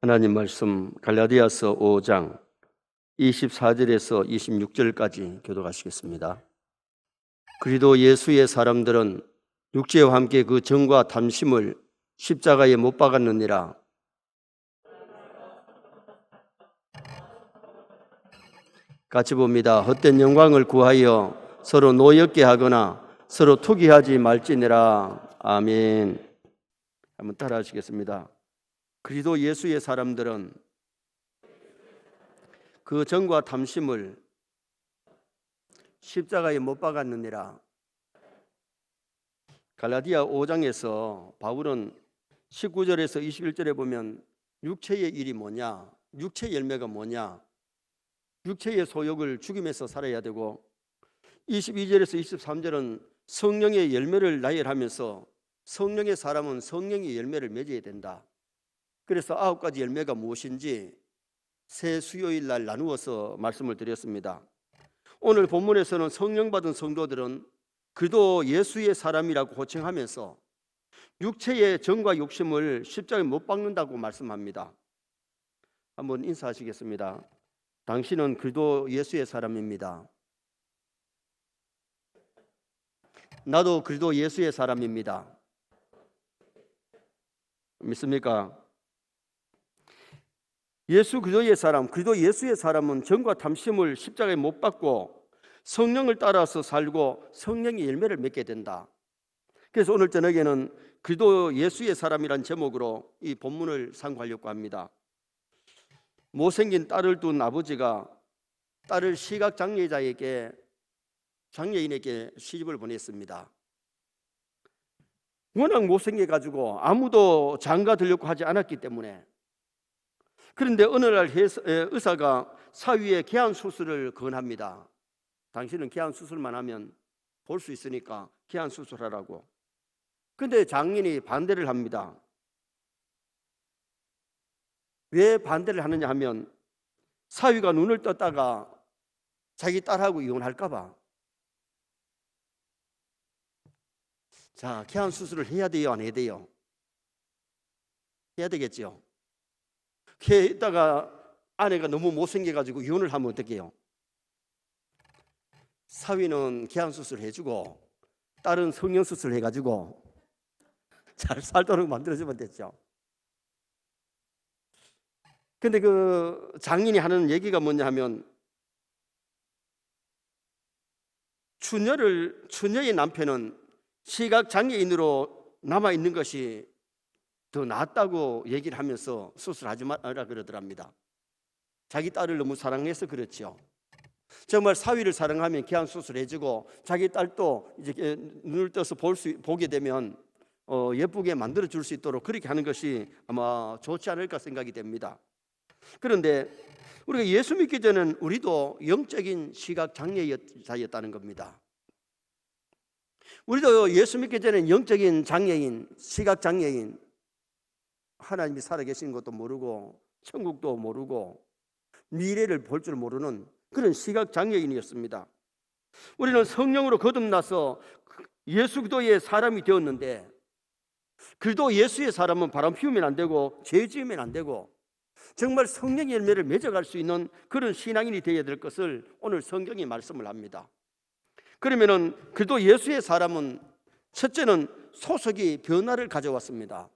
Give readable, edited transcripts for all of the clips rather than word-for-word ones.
하나님 말씀 갈라디아서 5장 24절에서 26절까지 교독하시겠습니다. 그리도 예수의 사람들은 육체와 함께 그 정과 탐심을 십자가에 못 박았느니라. 같이 봅니다. 헛된 영광을 구하여 서로 노엽게 하거나 서로 투기하지 말지니라. 아멘. 한번 따라 하시겠습니다. 그리도 예수의 사람들은 그 정과 탐심을 십자가에 못 박았느니라. 갈라디아 5장에서 바울은 19절에서 21절에 보면 육체의 일이 뭐냐, 육체의 열매가 뭐냐, 육체의 소욕을 죽이면서 살아야 되고, 22절에서 23절은 성령의 열매를 나열하면서 성령의 사람은 성령의 열매를 맺어야 된다. 그래서 9가지 열매가 무엇인지 새 수요일 날 나누어서 말씀을 드렸습니다. 오늘 본문에서는 성령 받은 성도들은 그도 예수의 사람이라고 호칭하면서 육체의 정과 욕심을 십자가에 못 박는다고 말씀합니다. 한번 인사하시겠습니다. 당신은 그도 예수의 사람입니다. 나도 그도 예수의 사람입니다. 믿습니까? 예수 그리스도의 사람, 그리스도 예수의 사람은 정과 탐심을 십자가에 못 박고 성령을 따라서 살고 성령의 열매를 맺게 된다. 그래서 오늘 저녁에는 그리스도 예수의 사람이란 제목으로 이 본문을 상고하려고 합니다. 못생긴 딸을 둔 아버지가 딸을 시각장애인에게 시집을 보냈습니다. 워낙 못생겨가지고 아무도 장가 들려고 하지 않았기 때문에. 그런데 어느 날 의사가 사위의 개안 수술을 권합니다. 당신은 개안 수술만 하면 볼 수 있으니까 개안 수술하라고. 그런데 장인이 반대를 합니다. 왜 반대를 하느냐 하면 사위가 눈을 떴다가 자기 딸하고 이혼할까 봐. 자, 개안 수술을 해야 돼요, 안 해야 돼요? 해야 되겠죠. 걔에다가 아내가 너무 못생겨가지고 이혼을 하면 어떡해요? 사위는 개안수술 해주고 딸은 성형수술 해가지고 잘 살도록 만들어주면 됐죠. 근데 그 장인이 하는 얘기가 뭐냐 하면 추녀의 남편은 시각장애인으로 남아있는 것이 더 낫다고 얘기를 하면서 수술하지 마라 그러더랍니다. 자기 딸을 너무 사랑해서 그렇죠. 정말 사위를 사랑하면 개안 수술해주고 자기 딸도 이제 눈을 떠서 보게 되면 예쁘게 만들어 줄 수 있도록 그렇게 하는 것이 아마 좋지 않을까 생각이 됩니다. 그런데 우리가 예수 믿기 전에는 우리도 영적인 시각장애자였다는 겁니다. 우리도 예수 믿기 전에는 영적인 장애인, 시각장애인, 하나님이 살아계신 것도 모르고 천국도 모르고 미래를 볼 줄 모르는 그런 시각장애인이었습니다. 우리는 성령으로 거듭나서 예수 그리스도의 사람이 되었는데, 그래도 예수의 사람은 바람 피우면 안 되고 죄 지으면 안 되고 정말 성령의 열매를 맺어갈 수 있는 그런 신앙인이 되어야 될 것을 오늘 성경이 말씀을 합니다. 그러면은 그래도 예수의 사람은 첫째는 소속이 변화를 가져왔습니다.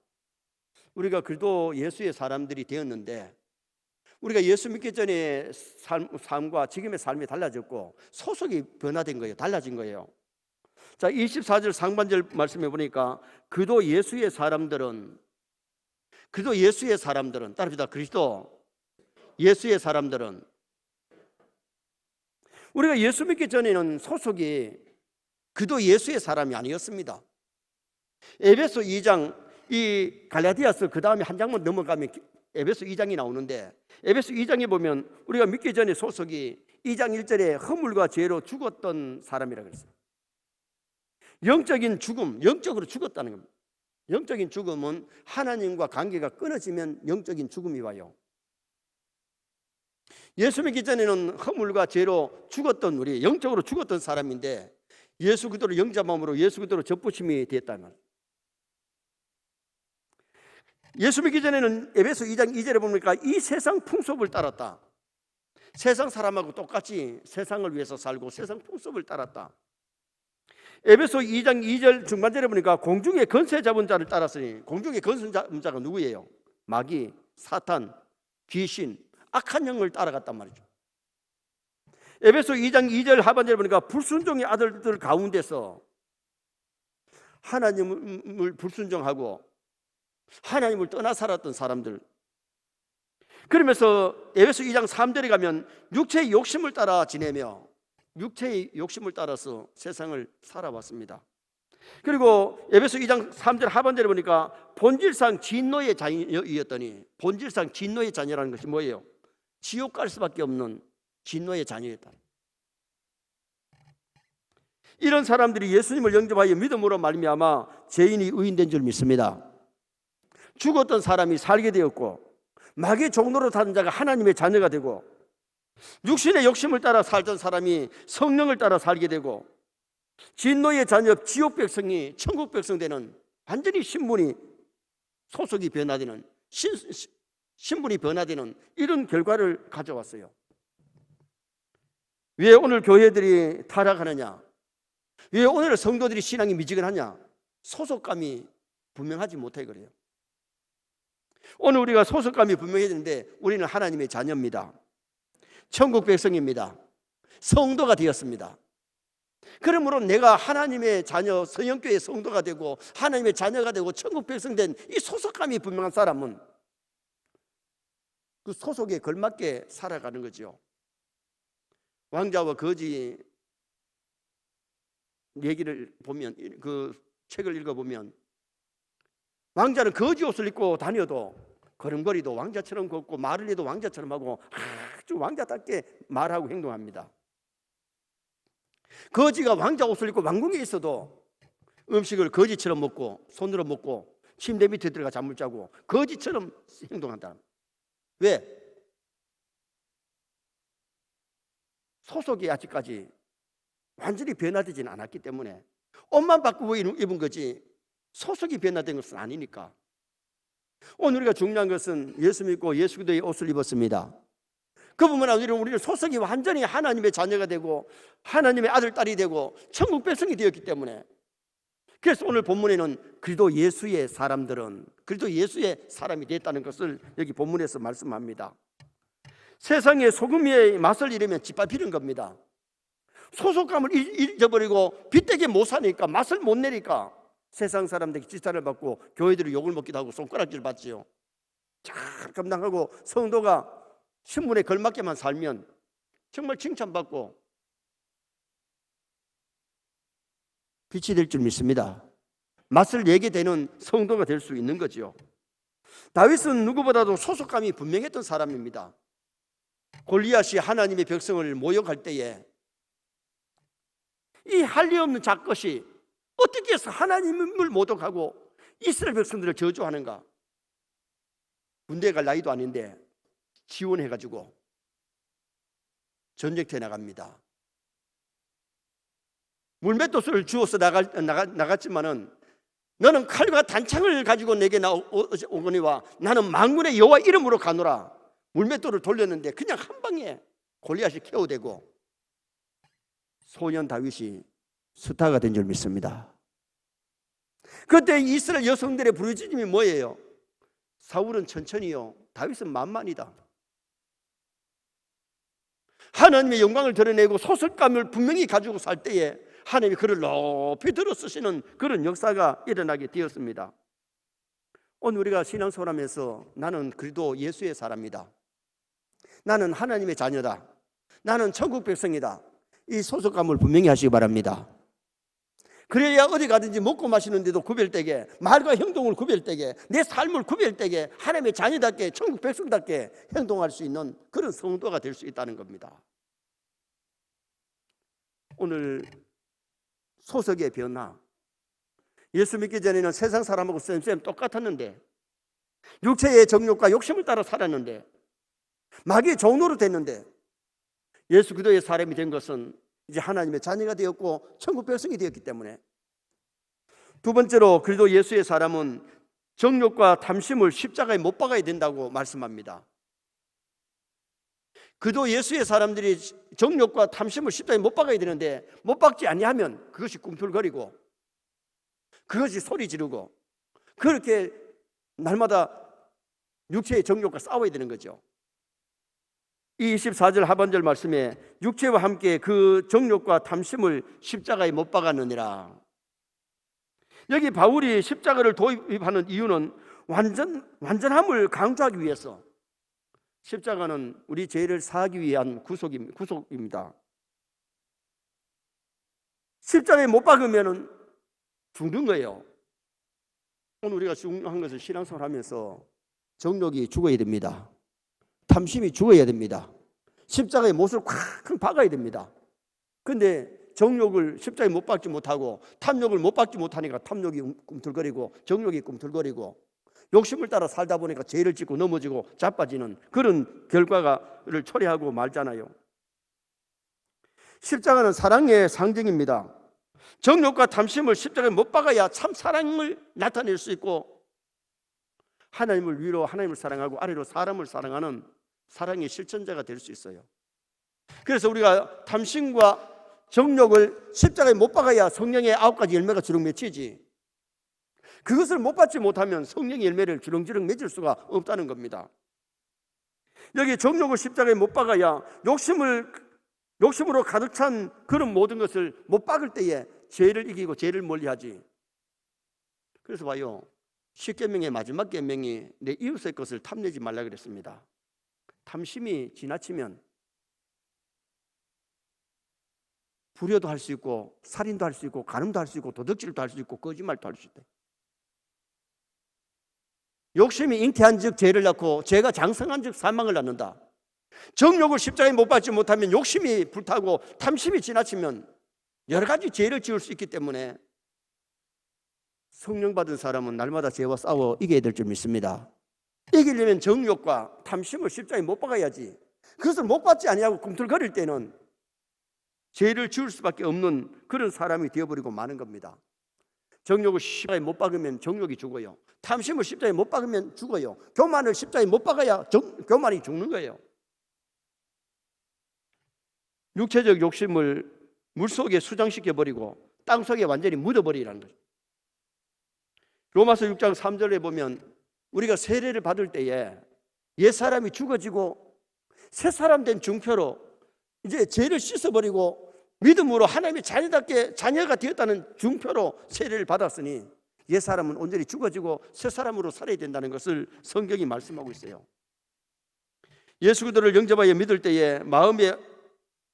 우리가 그래도 예수의 사람들이 되었는데 우리가 예수 믿기 전에 삶과 지금의 삶이 달라졌고 소속이 변화된 거예요. 달라진 거예요. 자, 24절 상반절 말씀해 보니까 그도 예수의 사람들은 따릅니다. 그리스도 예수의 사람들은, 우리가 예수 믿기 전에는 소속이 그도 예수의 사람이 아니었습니다. 에베소 2장, 이 갈라디아서 그 다음에 한 장만 넘어가면 에베소 2장이 나오는데, 에베소 2장에 보면 우리가 믿기 전에 소속이 2장 1절에 허물과 죄로 죽었던 사람이라고 그랬어요. 영적인 죽음, 영적으로 죽었다는 겁니다. 영적인 죽음은 하나님과 관계가 끊어지면 영적인 죽음이 와요. 예수 믿기 전에는 허물과 죄로 죽었던 우리, 영적으로 죽었던 사람인데 예수 그리스도를 영접함으로 예수 그리스도로 접붙임이 됐다는, 예수 믿기 전에는 에베소 2장 2절에 보니까 이 세상 풍속을 따랐다. 세상 사람하고 똑같이 세상을 위해서 살고 세상 풍속을 따랐다. 에베소 2장 2절 중반절에 보니까 공중의 권세 잡은 자를 따랐으니, 공중의 권세 잡은 자가 누구예요? 마귀, 사탄, 귀신, 악한 영을 따라갔단 말이죠. 에베소 2장 2절 하반절에 보니까 불순종의 아들들 가운데서 하나님을 불순종하고 하나님을 떠나 살았던 사람들, 그러면서 에베소 2장 3절에 가면 육체의 욕심을 따라 지내며 육체의 욕심을 따라서 세상을 살아왔습니다. 그리고 에베소 2장 3절 하반절에 보니까 본질상 진노의 자녀였더니, 본질상 진노의 자녀라는 것이 뭐예요? 지옥 갈 수밖에 없는 진노의 자녀였다. 이런 사람들이 예수님을 영접하여 믿음으로 말미암아 죄인이 의인된 줄 믿습니다. 죽었던 사람이 살게 되었고 마귀의 종로로 타는 자가 하나님의 자녀가 되고 육신의 욕심을 따라 살던 사람이 성령을 따라 살게 되고 진노의 자녀 지옥 백성이 천국 백성 되는, 완전히 신분이 소속이 변화되는, 신분이 변화되는 이런 결과를 가져왔어요. 왜 오늘 교회들이 타락하느냐? 왜 오늘 성도들이 신앙이 미지근하냐? 소속감이 분명하지 못해 그래요. 오늘 우리가 소속감이 분명해야 되는데 우리는 하나님의 자녀입니다. 천국 백성입니다. 성도가 되었습니다. 그러므로 내가 하나님의 자녀, 서영교회 성도가 되고 하나님의 자녀가 되고 천국 백성 된 이 소속감이 분명한 사람은 그 소속에 걸맞게 살아가는 거죠. 왕자와 거지 얘기를 보면, 그 책을 읽어보면 왕자는 거지 옷을 입고 다녀도 걸음걸이도 왕자처럼 걷고 말을 해도 왕자처럼 하고 아주 왕자답게 말하고 행동합니다. 거지가 왕자 옷을 입고 왕궁에 있어도 음식을 거지처럼 먹고 손으로 먹고 침대 밑에 들어가 잠을 자고 거지처럼 행동한다. 왜? 소속이 아직까지 완전히 변화되지는 않았기 때문에 옷만 바꾸고 입은 거지 소속이 변화된 것은 아니니까. 오늘 우리가 중요한 것은 예수 믿고 예수 그리스도의 옷을 입었습니다. 그뿐만 아니라 우리는 소속이 완전히 하나님의 자녀가 되고 하나님의 아들, 딸이 되고 천국 백성이 되었기 때문에, 그래서 오늘 본문에는 그리스도 예수의 사람들은 그리스도 예수의 사람이 됐다는 것을 여기 본문에서 말씀합니다. 세상에 소금의 맛을 잃으면 짓밟히는 겁니다. 소속감을 잊어버리고 빗대게 못 사니까, 맛을 못 내니까 세상 사람들에게 질타를 받고 교회들이 욕을 먹기도 하고 손가락질 받지요. 잘 감당하고 성도가 신분에 걸맞게만 살면 정말 칭찬받고 빛이 될 줄 믿습니다. 맛을 내게 되는 성도가 될 수 있는 거죠. 다윗은 누구보다도 소속감이 분명했던 사람입니다. 골리앗이 하나님의 백성을 모욕할 때에 이 할 리 없는 작것이 어떻게 해서 하나님을 모독하고 이스라엘 백성들을 저주하는가? 군대 갈 나이도 아닌데 지원해가지고 전쟁터에 나갑니다. 물맷돌을 주워서 나갔지만은 너는 칼과 단창을 가지고 내게 오거니와 나는 만군의 여호와 이름으로 가노라. 물맷돌을 돌렸는데 그냥 한 방에 골리앗이 KO되고 소년 다윗이 스타가 된 줄 믿습니다. 그때 이스라엘 여성들의 부르짖음이 뭐예요? 사울은 천천히요, 다윗은 만만이다. 하나님의 영광을 드러내고 소속감을 분명히 가지고 살 때에 하나님이 그를 높이 들어 쓰시는 그런 역사가 일어나게 되었습니다. 오늘 우리가 신앙생활하면서 나는 그래도 예수의 사람이다, 나는 하나님의 자녀다, 나는 천국 백성이다, 이 소속감을 분명히 하시기 바랍니다. 그래야 어디 가든지 먹고 마시는데도 구별되게, 말과 행동을 구별되게, 내 삶을 구별되게 하나님의 자녀답게 천국 백성답게 행동할 수 있는 그런 성도가 될 수 있다는 겁니다. 오늘 소속의 변화, 예수 믿기 전에는 세상 사람하고 쌤 똑같았는데 육체의 정욕과 욕심을 따라 살았는데 마귀의 종로로 됐는데 예수 그리스도의 사람이 된 것은 이제 하나님의 자녀가 되었고 천국 백성이 되었기 때문에, 두 번째로 그리스도 예수의 사람은 정욕과 탐심을 십자가에 못 박아야 된다고 말씀합니다. 그도 예수의 사람들이 정욕과 탐심을 십자가에 못 박아야 되는데 못 박지 아니하면 그것이 꿈틀거리고 그것이 소리 지르고 그렇게 날마다 육체의 정욕과 싸워야 되는 거죠. 이 24절 하반절 말씀에 육체와 함께 그 정욕과 탐심을 십자가에 못 박았느니라. 여기 바울이 십자가를 도입하는 이유는 완전함을 강조하기 위해서. 십자가는 우리 죄를 사하기 위한 구속입니다. 십자가에 못 박으면 죽는 거예요. 오늘 우리가 중요한 것은 신앙생활 하면서 정욕이 죽어야 됩니다. 탐심이 죽어야 됩니다. 십자가에 못을 콱 박아야 됩니다. 그런데 정욕을 십자가에 못 박지 못하고 탐욕을 못 박지 못하니까 탐욕이 꿈틀거리고 정욕이 꿈틀거리고 욕심을 따라 살다 보니까 죄를 짓고 넘어지고 자빠지는 그런 결과를 초래하고 말잖아요. 십자가는 사랑의 상징입니다. 정욕과 탐심을 십자가에 못 박아야 참 사랑을 나타낼 수 있고 하나님을 위로 하나님을 사랑하고 아래로 사람을 사랑하는 사랑의 실천자가 될 수 있어요. 그래서 우리가 탐심과 정욕을 십자가에 못 박아야 성령의 9가지 열매가 주렁 맺히지, 그것을 못 받지 못하면 성령의 열매를 주렁주렁 맺을 수가 없다는 겁니다. 여기 정욕을 십자가에 못 박아야 욕심으로 가득 찬 그런 모든 것을 못 박을 때에 죄를 이기고 죄를 멀리하지. 그래서 봐요, 10계명의 마지막 계명이 내 이웃의 것을 탐내지 말라 그랬습니다. 탐심이 지나치면 불효도 할 수 있고 살인도 할 수 있고 간음도 할 수 있고 도둑질도 할 수 있고 거짓말도 할 수 있다. 욕심이 잉태한 즉 죄를 낳고 죄가 장성한 즉 사망을 낳는다. 정욕을 십자가에 못 박지 못하면 욕심이 불타고 탐심이 지나치면 여러 가지 죄를 지을 수 있기 때문에 성령 받은 사람은 날마다 죄와 싸워 이겨야 될 줄 믿습니다. 이기려면 정욕과 탐심을 십자가에 못 박아야지. 그것을 못 받지 아니하고 꿈틀거릴 때는 죄를 지을 수밖에 없는 그런 사람이 되어버리고 마는 겁니다. 정욕을 십자가에 못 박으면 정욕이 죽어요. 탐심을 십자가에 못 박으면 죽어요. 교만을 십자가에 못 박아야 교만이 죽는 거예요. 육체적 욕심을 물속에 수장시켜버리고 땅속에 완전히 묻어버리라는 거죠. 로마서 6장 3절에 보면 우리가 세례를 받을 때에 옛사람이 죽어지고 새사람 된 중표로 이제 죄를 씻어버리고 믿음으로 하나님의 자녀가 되었다는 중표로 세례를 받았으니 옛사람은 온전히 죽어지고 새사람으로 살아야 된다는 것을 성경이 말씀하고 있어요. 예수 그리스도를 영접하여 믿을 때에 마음의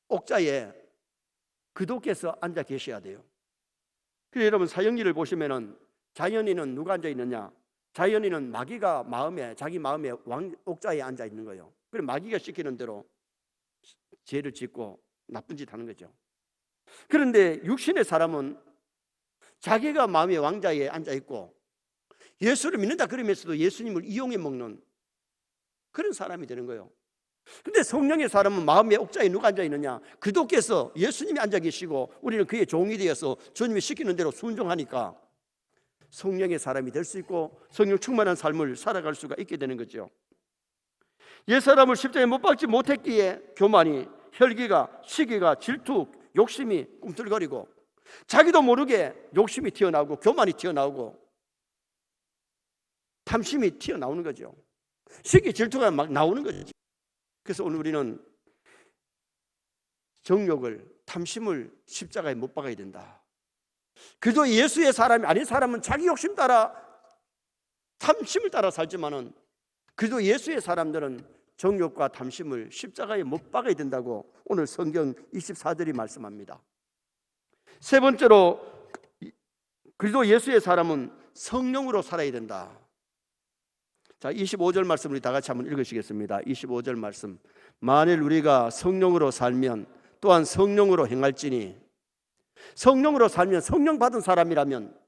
옥자에 그도께서 앉아 계셔야 돼요. 그래서 여러분 사형리를 보시면은 자연인은 누가 앉아 있느냐? 자연인은 마귀가 자기 마음의 옥자에 앉아 있는 거예요. 그래서 마귀가 시키는 대로 죄를 짓고 나쁜 짓 하는 거죠. 그런데 육신의 사람은 자기가 마음의 왕자에 앉아 있고 예수를 믿는다 그러면서도 예수님을 이용해 먹는 그런 사람이 되는 거예요. 근데 성령의 사람은 마음의 옥자에 누가 앉아 있느냐? 그도께서 예수님이 앉아 계시고 우리는 그의 종이 되어서 주님이 시키는 대로 순종하니까 성령의 사람이 될 수 있고 성령 충만한 삶을 살아갈 수가 있게 되는 거죠. 옛사람을 십자가에 못 박지 못했기에 교만이, 혈기가, 시기가, 질투, 욕심이 꿈틀거리고 자기도 모르게 욕심이 튀어나오고 교만이 튀어나오고 탐심이 튀어나오는 거죠. 시기, 질투가 막 나오는 거죠. 그래서 오늘 우리는 정욕을, 탐심을 십자가에 못 박아야 된다. 그저 예수의 사람이 아닌 사람은 자기 욕심 따라 탐심을 따라 살지만은 그저 예수의 사람들은 정욕과 탐심을 십자가에 못 박아야 된다고 오늘 성경 24절이 말씀합니다. 세 번째로 그리스도 예수의 사람은 성령으로 살아야 된다. 자, 25절 말씀 우리 다 같이 한번 읽으시겠습니다. 25절 말씀. 만일 우리가 성령으로 살면 또한 성령으로 행할지니. 성령으로 살면, 성령 받은 사람이라면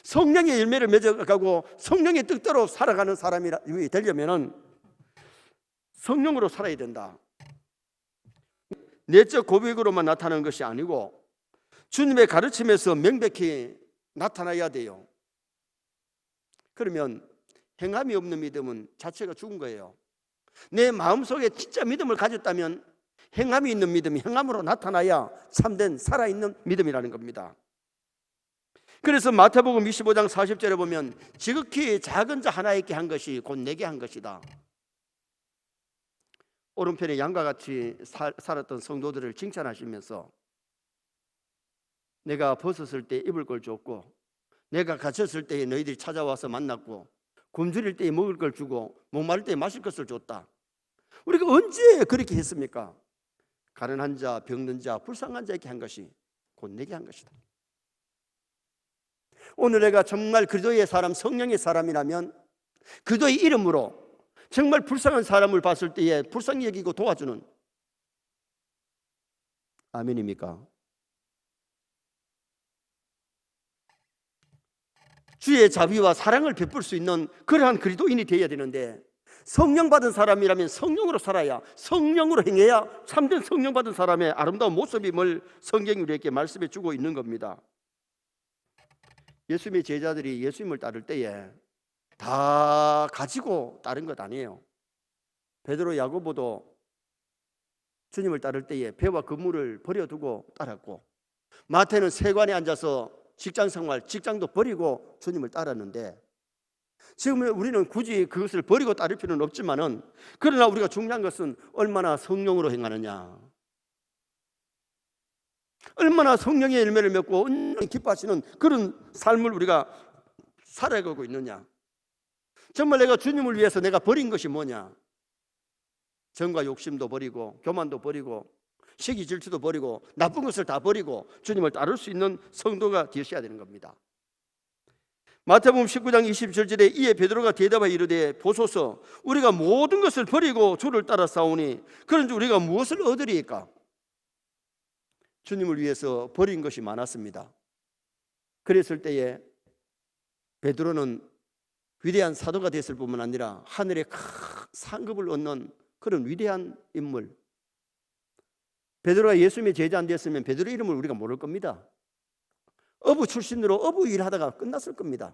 성령의 열매를 맺어가고 성령의 뜻대로 살아가는 사람이 되려면 성령으로 살아야 된다. 내적 고백으로만 나타나는 것이 아니고 주님의 가르침에서 명백히 나타나야 돼요. 그러면 행함이 없는 믿음은 자체가 죽은 거예요. 내 마음속에 진짜 믿음을 가졌다면 행함이 있는 믿음이 행함으로 나타나야 참된 살아있는 믿음이라는 겁니다. 그래서 마태복음 25장 40절에 보면 지극히 작은 자 하나에게 한 것이 곧 내게 한 것이다. 오른편에 양과 같이 살았던 성도들을 칭찬하시면서 내가 벗었을 때 입을 걸 줬고, 내가 갇혔을 때 너희들이 찾아와서 만났고, 굶주릴 때 먹을 걸 주고, 목마를 때 마실 것을 줬다. 우리가 언제 그렇게 했습니까? 가난한 자, 병든 자, 불쌍한 자에게 한 것이 곧 내게 한 것이다. 오늘 내가 정말 그리스도의 사람, 성령의 사람이라면 그리스도의 이름으로 정말 불쌍한 사람을 봤을 때에 불쌍히 여기고 도와주는, 아멘입니까? 주의 자비와 사랑을 베풀 수 있는 그러한 그리스도인이 되어야 되는데, 성령 받은 사람이라면 성령으로 살아야, 성령으로 행해야 참된 성령 받은 사람의 아름다운 모습임을 성경이 우리에게 말씀해 주고 있는 겁니다. 예수님의 제자들이 예수님을 따를 때에 다 가지고 따른 것 아니에요. 베드로, 야고보도 주님을 따를 때에 배와 그물을 버려두고 따랐고, 마태는 세관에 앉아서 직장생활, 직장도 버리고 주님을 따랐는데, 지금 우리는 굳이 그것을 버리고 따를 필요는 없지만은, 그러나 우리가 중요한 것은 얼마나 성령으로 행하느냐, 얼마나 성령의 열매를 맺고 온전히 기뻐하시는 그런 삶을 우리가 살아가고 있느냐. 정말 내가 주님을 위해서 내가 버린 것이 뭐냐? 정과 욕심도 버리고, 교만도 버리고, 시기 질투도 버리고, 나쁜 것을 다 버리고 주님을 따를 수 있는 성도가 되셔야 되는 겁니다. 마태복음 19장 27절에 이에 베드로가 대답하여 이르되 보소서, 우리가 모든 것을 버리고 주를 따라 싸우니 그런즉 우리가 무엇을 얻으리이까? 주님을 위해서 버린 것이 많았습니다. 그랬을 때에 베드로는 위대한 사도가 됐을 뿐만 아니라 하늘의 큰 상급을 얻는 그런 위대한 인물. 베드로가 예수님의 제자 안 됐으면 베드로 이름을 우리가 모를 겁니다. 어부 출신으로 어부 일하다가 끝났을 겁니다.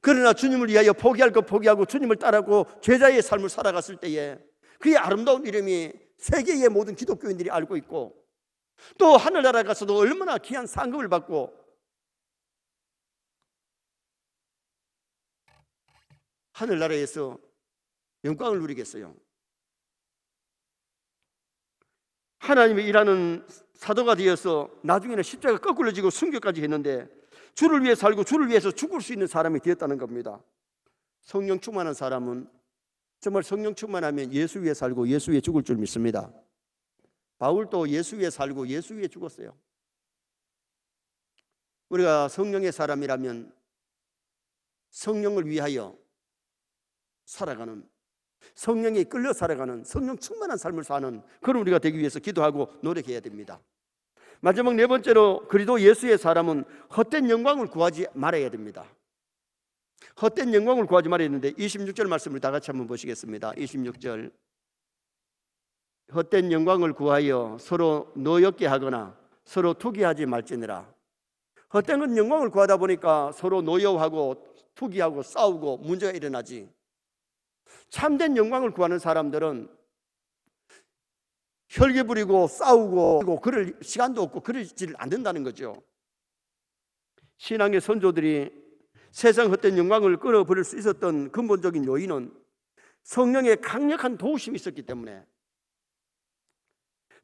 그러나 주님을 위하여 포기할 것 포기하고 주님을 따르고 제자의 삶을 살아갔을 때에 그의 아름다운 이름이 세계의 모든 기독교인들이 알고 있고, 또 하늘나라에 가서도 얼마나 귀한 상급을 받고 하늘나라에서 영광을 누리겠어요. 하나님의 일하는 사도가 되어서 나중에는 십자가 거꾸로 지고 순교까지 했는데, 주를 위해 살고 주를 위해서 죽을 수 있는 사람이 되었다는 겁니다. 성령 충만한 사람은 정말 성령 충만하면 예수 위해 살고 예수 위해 죽을 줄 믿습니다. 바울도 예수 위해 살고 예수 위해 죽었어요. 우리가 성령의 사람이라면 성령을 위하여 살아가는, 성령에 끌려 살아가는 성령 충만한 삶을 사는 그런 우리가 되기 위해서 기도하고 노력해야 됩니다. 마지막 네 번째로, 그리스도 예수의 사람은 헛된 영광을 구하지 말아야 됩니다. 헛된 영광을 구하지 말아야 되는데 26절 말씀을 다 같이 한번 보시겠습니다. 26절, 헛된 영광을 구하여 서로 노엽게 하거나 서로 투기하지 말지니라. 헛된 영광을 구하다 보니까 서로 노여워하고 투기하고 싸우고 문제가 일어나지, 참된 영광을 구하는 사람들은 혈기 부리고 싸우고 그럴 시간도 없고 그러지를 않는다는 거죠. 신앙의 선조들이 세상 헛된 영광을 끌어버릴 수 있었던 근본적인 요인은 성령의 강력한 도우심이 있었기 때문에,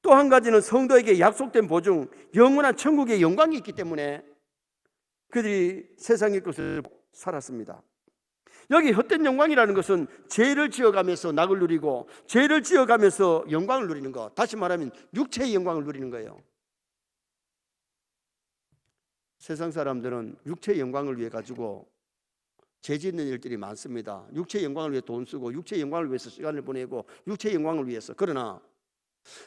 또 한 가지는 성도에게 약속된 보증, 영원한 천국의 영광이 있기 때문에 그들이 세상의 것을 살았습니다. 여기 헛된 영광이라는 것은 죄를 지어가면서 낙을 누리고 죄를 지어가면서 영광을 누리는 것, 다시 말하면 육체의 영광을 누리는 거예요. 세상 사람들은 육체의 영광을 위해 가지고 죄 짓는 일들이 많습니다. 육체의 영광을 위해 돈 쓰고 육체의 영광을 위해서 시간을 보내고 육체의 영광을 위해서. 그러나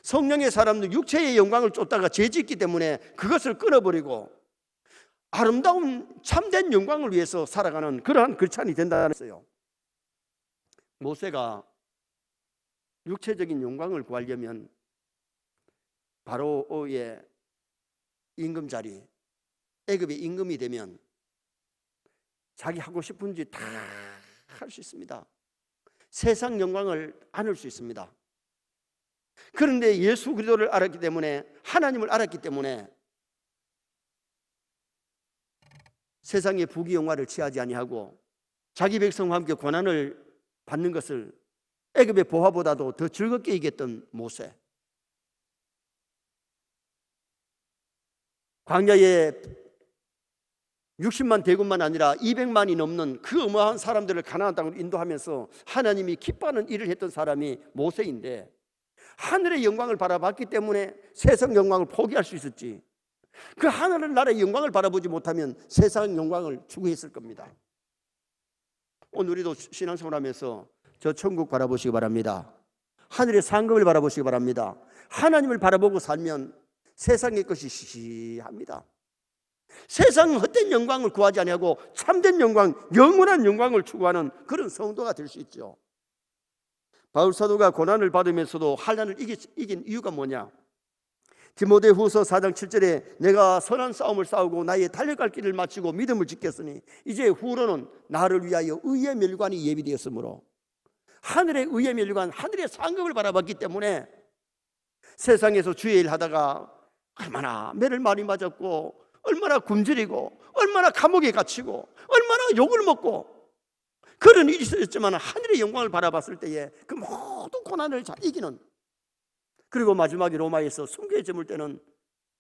성령의 사람들 육체의 영광을 쫓다가 죄 짓기 때문에 그것을 끊어버리고 아름다운 참된 영광을 위해서 살아가는 그러한 크리스찬이 된다는 거예요. 모세가 육체적인 영광을 구하려면 바로의 임금 자리, 애굽의 임금이 되면 자기 하고 싶은지 다 할 수 있습니다. 세상 영광을 안을 수 있습니다. 그런데 예수 그리스도를 알았기 때문에, 하나님을 알았기 때문에 세상의 부귀영화를 취하지 아니하고 자기 백성과 함께 고난을 받는 것을 애굽의 보화보다도 더 즐겁게 이겼던 모세, 광야에 60만 대군만 아니라 200만이 넘는 그 어마어마한 사람들을 가나안 땅으로 인도하면서 하나님이 기뻐하는 일을 했던 사람이 모세인데, 하늘의 영광을 바라봤기 때문에 세상 영광을 포기할 수 있었지, 그 하늘 나라의 영광을 바라보지 못하면 세상 영광을 추구했을 겁니다. 오늘 우리도 신앙생활하면서 저 천국 바라보시기 바랍니다. 하늘의 상급을 바라보시기 바랍니다. 하나님을 바라보고 살면 세상의 것이 시시합니다. 세상 헛된 영광을 구하지 아니하고 참된 영광, 영원한 영광을 추구하는 그런 성도가 될 수 있죠. 바울 사도가 고난을 받으면서도 환난을 이긴 이유가 뭐냐? 디모데후서 4장 7절에 내가 선한 싸움을 싸우고 나의 달려갈 길을 마치고 믿음을 지켰으니 이제 후로는 나를 위하여 의의 멸관이 예비되었으므로, 하늘의 의의 멸관, 하늘의 상급을 바라봤기 때문에 세상에서 주의 일 하다가 얼마나 매를 많이 맞았고, 얼마나 굶주리고, 얼마나 감옥에 갇히고, 얼마나 욕을 먹고 그런 일이 있었지만 하늘의 영광을 바라봤을 때에 그 모든 고난을 잘 이기는, 그리고 마지막에 로마에서 순교에 저물 때는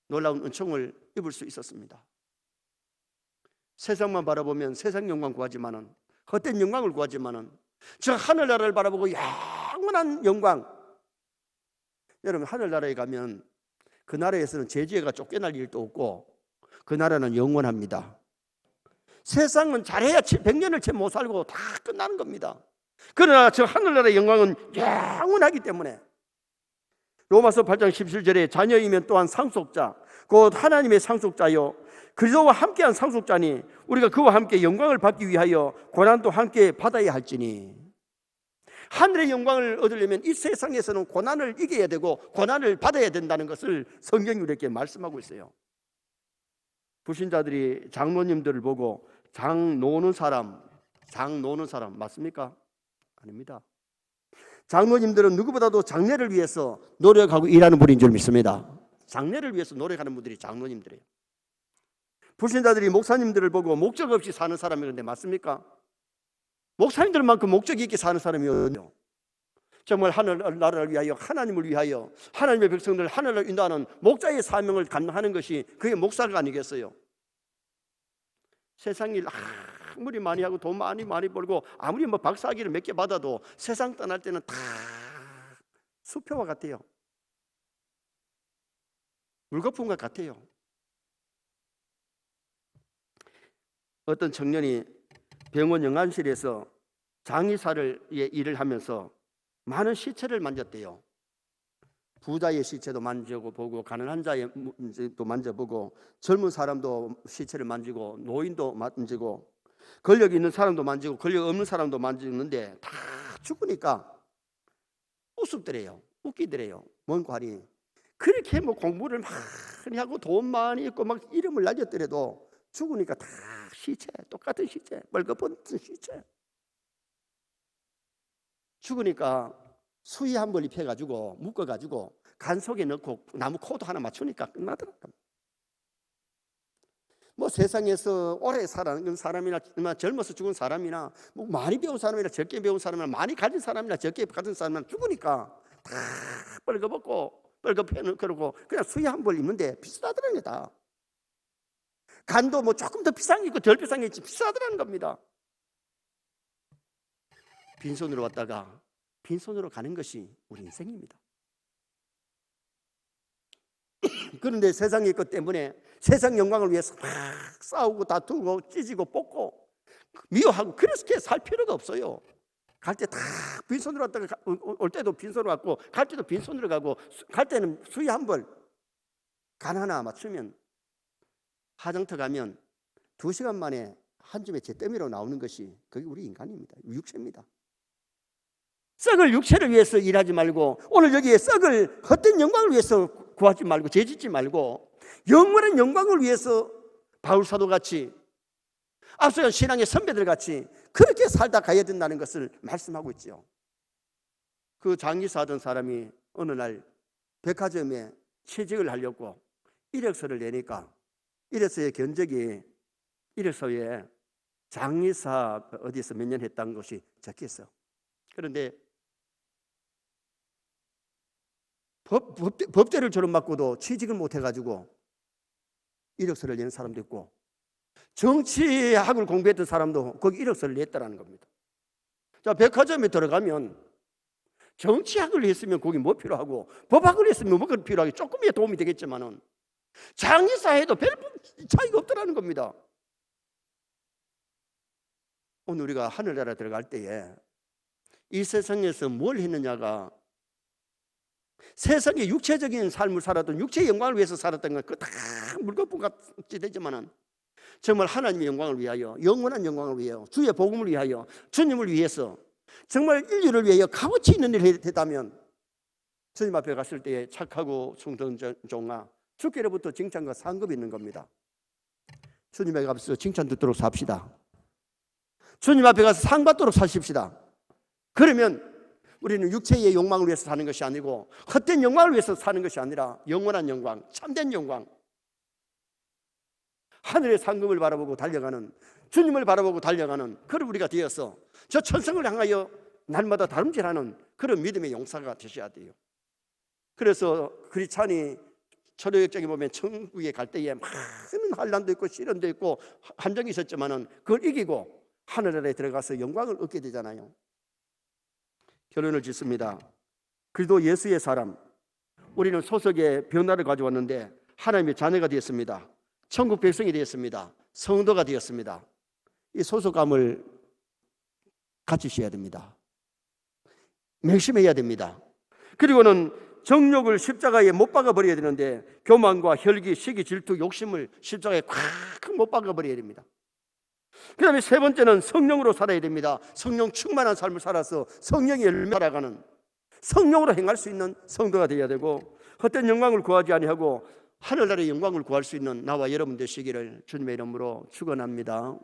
놀라운 은총을 입을 수 있었습니다. 세상만 바라보면 세상 영광 구하지만은, 헛된 영광을 구하지만은 저 하늘나라를 바라보고 영원한 영광, 여러분 하늘나라에 가면 그 나라에서는 제지혜가 쫓겨날 일도 없고 그 나라는 영원합니다. 세상은 잘해야 100년을 채 못 살고 다 끝나는 겁니다. 그러나 저 하늘나라의 영광은 영원하기 때문에 로마서 8장 17절에 자녀이면 또한 상속자, 곧 하나님의 상속자요 그리스도와 함께한 상속자니 우리가 그와 함께 영광을 받기 위하여 고난도 함께 받아야 할지니, 하늘의 영광을 얻으려면 이 세상에서는 고난을 이겨야 되고 고난을 받아야 된다는 것을 성경이 우리에게 말씀하고 있어요. 불신자들이 장로님들을 보고 장 노는 사람 맞습니까? 아닙니다. 장로님들은 누구보다도 장래를 위해서 노력하고 일하는 분인 줄 믿습니다. 장래를 위해서 노력하는 분들이 장로님들이에요. 불신자들이 목사님들을 보고 목적 없이 사는 사람이런데 맞습니까? 목사님들만큼 목적 있게 사는 사람이 어디요? 정말 하늘나라를 위하여, 하나님을 위하여, 하나님의 백성들 하늘을 인도하는 목자의 사명을 감당하는 것이 그게 목사가 아니겠어요? 세상 일 아무리 많이 하고 돈 많이 벌고 아무리 뭐 박사학위를 몇 개 받아도 세상 떠날 때는 다 수표와 같아요. 물거품과 같아요. 어떤 청년이 병원 영안실에서 장의사를 일을 하면서 많은 시체를 만졌대요. 부자의 시체도 만져보고 가난한 자의 도 만져보고 젊은 사람도 시체를 만지고 노인도 만지고 권력 있는 사람도 만지고 권력 없는 사람도 만지는데 다 죽으니까 우습더래요. 웃기더래요. 뭔가 하니 그렇게 뭐 공부를 많이 하고 돈 많이 있고 막 이름을 날렸더라도 죽으니까 다 시체, 똑같은 시체, 멀거벗은 시체. 죽으니까 수의 한 벌 입혀가지고 묶어가지고 간 속에 넣고 나무 코도 하나 맞추니까 끝나더라고요. 뭐 세상에서 오래 살아는 사람이나 젊어서 죽은 사람이나 뭐 많이 배운 사람이나 적게 배운 사람이나 많이 가진 사람이나 적게 가진 사람이나 죽으니까 다 뻘거벗고 그러고 그냥 수의 한 벌 입는데 비슷하더라는 거다. 간도 뭐 조금 더 비싼 게 있고 덜 비싼 게 있지 비슷하더라는 겁니다. 빈손으로 왔다가 빈손으로 가는 것이 우리 인생입니다. 그런데 세상의 것 때문에 세상 영광을 위해서 막 싸우고 다투고 찢고 뽑고 미워하고 그렇게 살 필요가 없어요. 갈 때 다 빈손으로 왔다가 올 때도 빈손으로 왔고 갈 때도 빈손으로 가고 갈 때는 수의 한 벌 간 하나 맞추면 화장터 가면 2시간 만에 한 줌의 잿더미로 나오는 것이 그게 우리 인간입니다. 육체입니다. 썩을 육체를 위해서 일하지 말고 오늘 여기에 썩을 헛된 영광을 위해서 구하지 말고 죄짓지 말고 영원한 영광을 위해서 바울 사도같이 앞서간 신앙의 선배들 같이 그렇게 살다 가야 된다는 것을 말씀하고 있죠. 그 장기사 하던 사람이 어느 날 백화점에 취직을 하려고 이력서를 내니까 이력서의 견적이 이력서에 장의사 어디서 몇 년 했다는 것이 적혀있어. 그런데 법대를 졸업받고도 취직을 못해가지고 이력서를 내는 사람도 있고, 정치학을 공부했던 사람도 거기 이력서를 냈다는 겁니다. 자, 백화점에 들어가면 정치학을 했으면 거기 뭐 필요하고, 법학을 했으면 뭐가 필요하게 조금의 도움이 되겠지만은 장의사 해도 별 차이가 없더라는 겁니다. 오늘 우리가 하늘나라 들어갈 때에 이 세상에서 뭘 했느냐가, 세상에 육체적인 삶을 살았던, 육체의 영광을 위해서 살았던 건 그거 다 물거품 같이 되지만은 정말 하나님의 영광을 위하여, 영원한 영광을 위하여, 주의 복음을 위하여, 주님을 위해서 정말 인류를 위하여 값어치 있는 일을 했다면 주님 앞에 갔을 때에 착하고 충성종아, 주께로부터 칭찬과 상급이 있는 겁니다. 주님 앞에 가서 칭찬 듣도록 삽시다. 주님 앞에 가서 상 받도록 사십시다. 그러면 우리는 육체의 욕망을 위해서 사는 것이 아니고 헛된 영광을 위해서 사는 것이 아니라 영원한 영광, 참된 영광, 하늘의 상급을 바라보고 달려가는, 주님을 바라보고 달려가는 그런 우리가 되어서 저 천성을 향하여 날마다 다름질하는 그런 믿음의 용사가 되셔야 돼요. 그래서 크리스찬이 철학적인 보면 천국에 갈 때에 많은 환난도 있고 시련도 있고 함정이 있었지만은 그걸 이기고 하늘나라에 들어가서 영광을 얻게 되잖아요. 결론을 짓습니다. 그래도 예수의 사람, 우리는 소속의 변화를 가져왔는데 하나님의 자녀가 되었습니다. 천국 백성이 되었습니다. 성도가 되었습니다. 이 소속감을 가지셔야 됩니다. 맹심해야 됩니다. 그리고는 정욕을 십자가에 못 박아버려야 되는데 교만과 혈기, 시기, 질투, 욕심을 십자가에 콱 못 박아버려야 됩니다. 그 다음에 세 번째는 성령으로 살아야 됩니다. 성령 충만한 삶을 살아서 성령의 열매를 살아가는, 성령으로 행할 수 있는 성도가 되어야 되고, 헛된 영광을 구하지 아니하고 하늘나라의 영광을 구할 수 있는 나와 여러분 되시기를 주님의 이름으로 축원합니다.